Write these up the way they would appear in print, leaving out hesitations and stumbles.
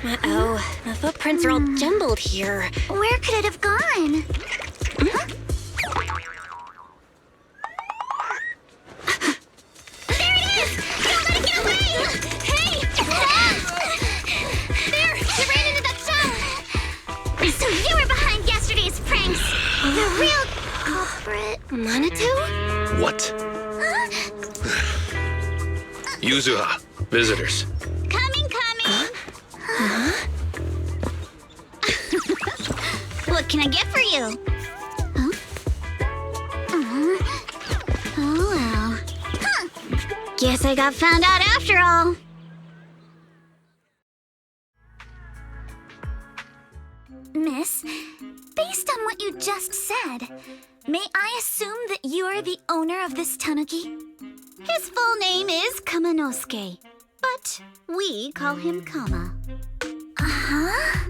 Uh-oh, the footprints are all jumbled here. Where could it have gone? Huh? There it is! Don't let it get away! Hey! There! You ran into that shop! So you were behind yesterday's pranks! The real culprit. Manitou? What? Yuzuha, visitors. Coming! What can I get for you? Huh? Oh, well. Huh. Guess I got found out after all. Miss, based on what you just said, may I assume that you are the owner of this tanuki? His full name is Kamanosuke, but we call him Kama. Uh-huh.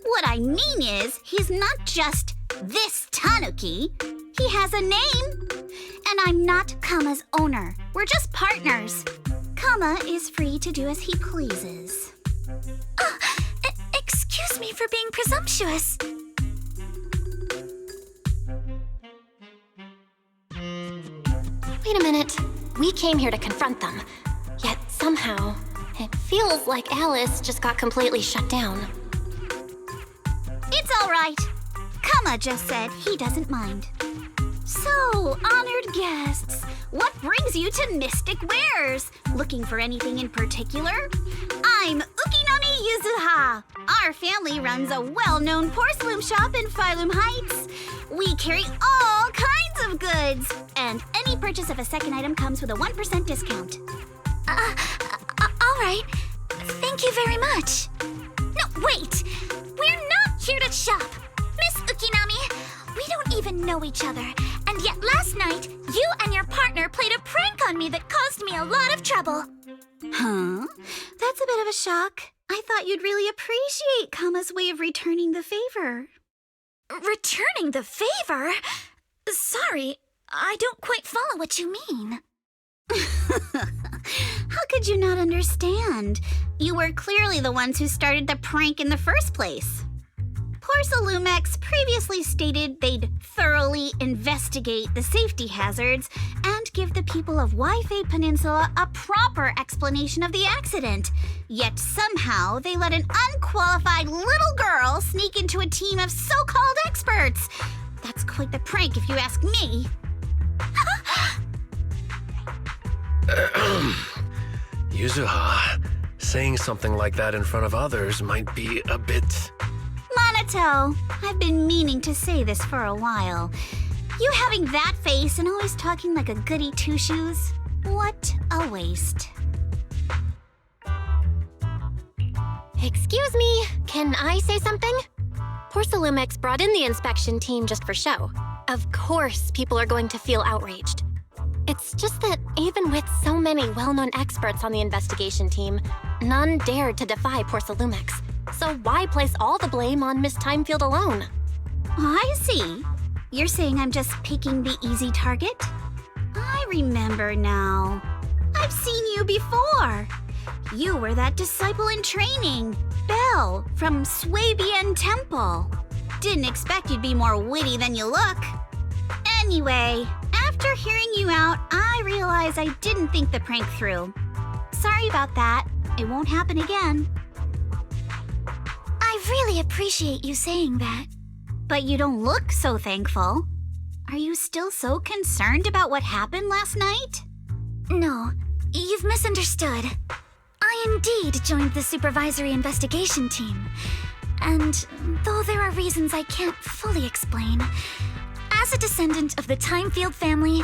What I mean is, he's not just this tanuki. He has a name. And I'm not Kama's owner. We're just partners. Kama is free to do as he pleases. Excuse me for being presumptuous. Wait a minute. We came here to confront them. Yet somehow, it feels like Alice just got completely shut down. It's all right. Kama just said he doesn't mind. So, honored guests, what brings you to Mystic Wares? Looking for anything in particular? I'm Ukinami Yuzuha. Our family runs a well-known porcelain shop in Phylum Heights. We carry all kinds of goods, and any purchase of a second item comes with a 1% discount. All right. Thank you very much. No, wait! We're not here to shop! Miss Ukinami, we don't even know each other, and yet last night, you and your partner played a prank on me that caused me a lot of trouble. Huh? That's a bit of a shock. I thought you'd really appreciate Kama's way of returning the favor. Returning the favor? Sorry, I don't quite follow what you mean. How could you not understand? You were clearly the ones who started the prank in the first place. Porcelumex previously stated they'd thoroughly investigate the safety hazards and give the people of Waifei Peninsula a proper explanation of the accident. Yet somehow they let an unqualified little girl sneak into a team of so-called experts. That's quite the prank if you ask me. Yuzuha, saying something like that in front of others might be a bit... Minato, I've been meaning to say this for a while. You having that face and always talking like a goody two-shoes? What a waste. Excuse me, can I say something? Porcelumex brought in the inspection team just for show. Of course, people are going to feel outraged. It's just that even with so many well-known experts on the investigation team, none dared to defy Porcelumex. So why place all the blame on Miss Timefield alone? I see. You're saying I'm just picking the easy target? I remember now. I've seen you before. You were that disciple in training, Belle, from Swabian Temple. Didn't expect you'd be more witty than you look. Anyway, after hearing you out, I realized I didn't think the prank through. Sorry about that. It won't happen again. I really appreciate you saying that. But you don't look so thankful. Are you still so concerned about what happened last night? No, you've misunderstood. I indeed joined the supervisory investigation team. And though there are reasons I can't fully explain, as a descendant of the Timefield family,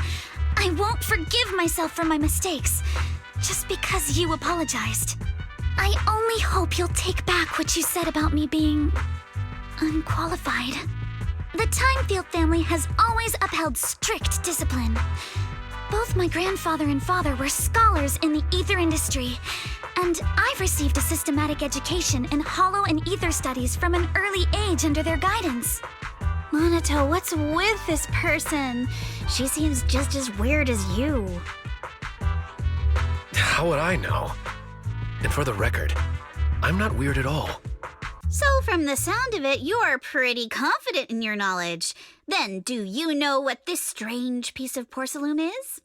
I won't forgive myself for my mistakes just because you apologized. I only hope you'll take back what you said about me being unqualified. The Timefield family has always upheld strict discipline. Both my grandfather and father were scholars in the ether industry, and I've received a systematic education in hollow and ether studies from an early age under their guidance. Minato, what's with this person? She seems just as weird as you. How would I know? And for the record, I'm not weird at all. So from the sound of it, you're pretty confident in your knowledge. Then do you know what this strange piece of porcelain is?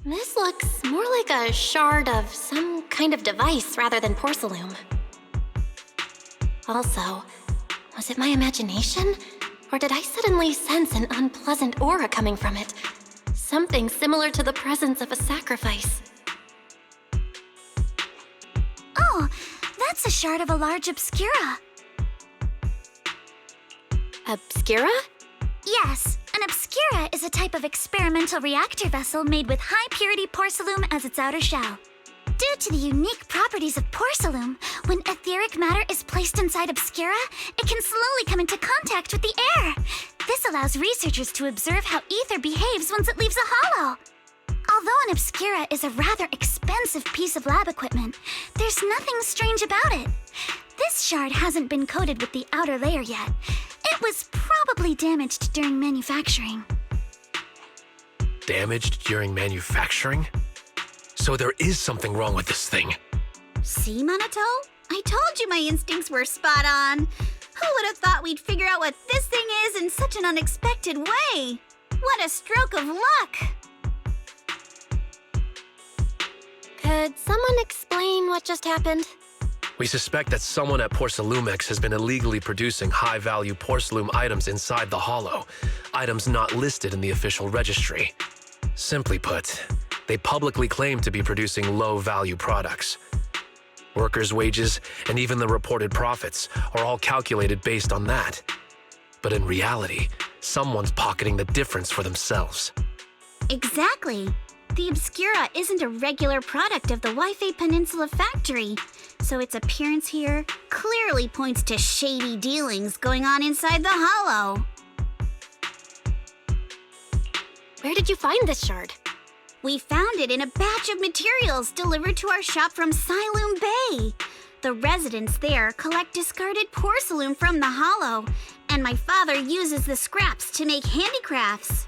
This looks more like a shard of some kind of device rather than porcelain. Also, was it my imagination? Or did I suddenly sense an unpleasant aura coming from it? Something similar to the presence of a sacrifice. Oh, that's a shard of a large obscura. Obscura? Yes, an obscura is a type of experimental reactor vessel made with high-purity porcelain as its outer shell. Due to the unique properties of porcelain, when etheric matter is placed inside obscura, it can slowly come into contact with the air. This allows researchers to observe how ether behaves once it leaves a hollow. Although an obscura is a rather expensive piece of lab equipment, there's nothing strange about it. This shard hasn't been coated with the outer layer yet. It was probably damaged during manufacturing. Damaged during manufacturing? So there is something wrong with this thing. See, Minato? I told you my instincts were spot on. Who would have thought we'd figure out what this thing is in such an unexpected way? What a stroke of luck! Could someone explain what just happened? We suspect that someone at Porcelumex has been illegally producing high-value porcelain items inside the hollow, items not listed in the official registry. Simply put, they publicly claim to be producing low-value products. Workers' wages and even the reported profits are all calculated based on that. But in reality, someone's pocketing the difference for themselves. Exactly. The Obscura isn't a regular product of the Waifei Peninsula factory, so its appearance here clearly points to shady dealings going on inside the hollow. Where did you find this shard? We found it in a batch of materials delivered to our shop from Siloon Bay. The residents there collect discarded porcelain from the hollow, and my father uses the scraps to make handicrafts.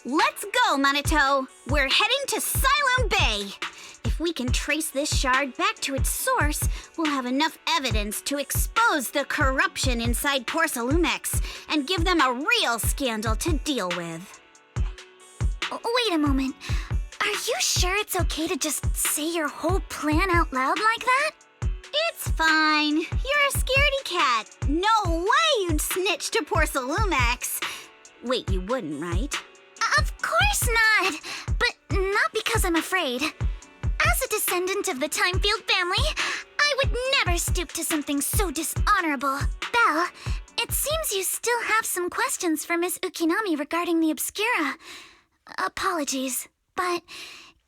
Let's go, Minato! We're heading to Siloon Bay! If we can trace this shard back to its source, we'll have enough evidence to expose the corruption inside Porcelumex and give them a real scandal to deal with. Wait a moment. Are you sure it's okay to just say your whole plan out loud like that? It's fine. You're a scaredy cat. No way you'd snitch to Porcelumex. Wait, you wouldn't, right? Of course not. But not because I'm afraid. As a descendant of the Timefield family, I would never stoop to something so dishonorable. Belle, it seems you still have some questions for Miss Ukinami regarding the Obscura. Apologies, but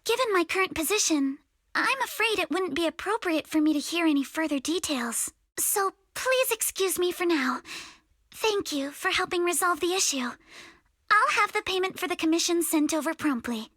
given my current position, I'm afraid it wouldn't be appropriate for me to hear any further details. So please excuse me for now. Thank you for helping resolve the issue. I'll have the payment for the commission sent over promptly.